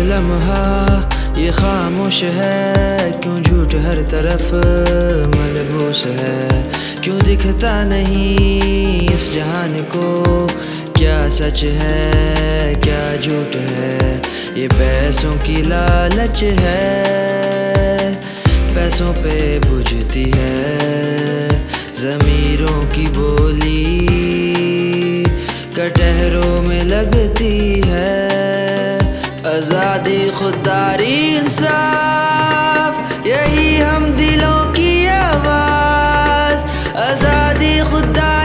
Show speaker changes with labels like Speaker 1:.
Speaker 1: लम्हा ये खामोश है, क्यों झूठ हर तरफ मलबूस है। क्यों दिखता नहीं इस जहान को, क्या सच है क्या झूठ है। ये पैसों की लालच है, पैसों पे बुझती है ज़मीरों की बोली, कटहरों में लगती है। आज़ादी, खुददारी, इंसाफ, यही हम दिलों की आवाज़। आज़ादी, खुददारी